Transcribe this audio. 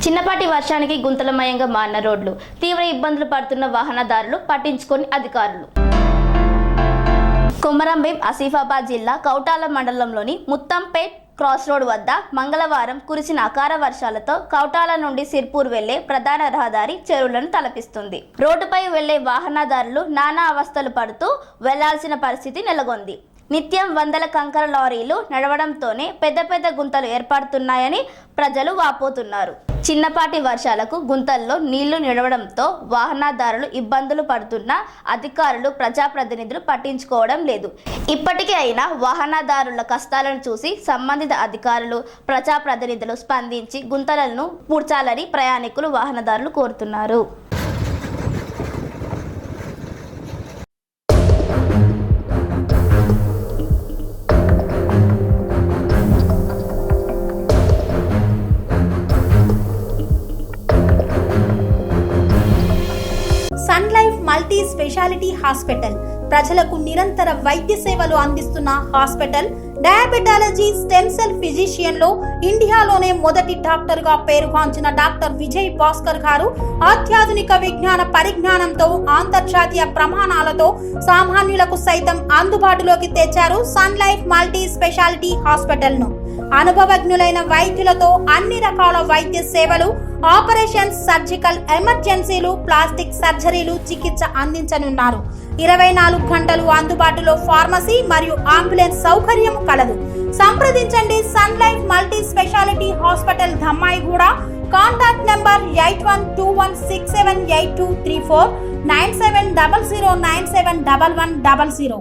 చిన్నపాటి వర్షానికి గుంతలమయంగా మారిన రోడ్లు, తీవ్ర ఇబ్బందులు పడుతున్న వాహనదారులు పట్టించుకొని అధికారులు. కొమరంభీం ఆసిఫాబాద్ జిల్లా కౌటాల మండలంలోని ముత్తంపేట్ క్రాస్ రోడ్ వద్ద మంగళవారం కురిసిన అకార వర్షాలతో కౌటాల నుండి సిర్పూర్ వెళ్లే ప్రధాన రహదారి చెరువులను తలపిస్తుంది. రోడ్డుపై వెళ్లే వాహనదారులు నానా అవస్థలు పడుతూ వెళ్లాల్సిన పరిస్థితి నెలకొంది. నిత్యం వందల కంకర లారీలు నడవడంతోనే పెద్ద పెద్ద గుంతలు ఏర్పడుతున్నాయని ప్రజలు వాపోతున్నారు. చిన్నపాటి వర్షాలకు గుంతల్లో నీళ్లు నిలవడంతో వాహనదారులు ఇబ్బందులు పడుతున్నా అధికారులు ప్రజాప్రతినిధులు పట్టించుకోవడం లేదు. ఇప్పటికీ అయినా వాహనదారుల కష్టాలను చూసి సంబంధిత అధికారులు ప్రజాప్రతినిధులు స్పందించి గుంతలను పూడ్చాలని ప్రయాణికులు వాహనదారులు కోరుతున్నారు. Sun Life multi speciality hospital ప్రజలకు నిరంతర వైద్య సేవలు అందిస్తున్న hospital. Diabetology, stem cell physician లో ఇండియాలోనే మొదటి డాక్టర్ గా పేరుగాంచిన డాక్టర్ విజయ్ భాస్కర్ గారు అత్యాధునిక విజ్ఞాన పరిజ్ఞానంతో అంతర్జాతీయ ప్రమాణాలతో సామాన్యులకు సైతం అందుబాటులోకి తెచ్చారు Sun Life multi speciality hospital ను. అనుభవజ్ఞులైన వైద్యులతో అన్ని రకాల వైద్య సేవలు, ఆపరేషన్స్, సర్జికల్ ఎమర్జెన్సీలు, ప్లాస్టిక్ సర్జరీలు, చికిత్స అందించనున్నారు. 24 గంటలు అందుబాటులో ఫార్మసీ మరియు అంబులెన్స్ సౌకర్యం కలదు. సంప్రదించండి Sun Life multi speciality hospital, Dhammaiguda. Contact number 8121678234, 9700971100.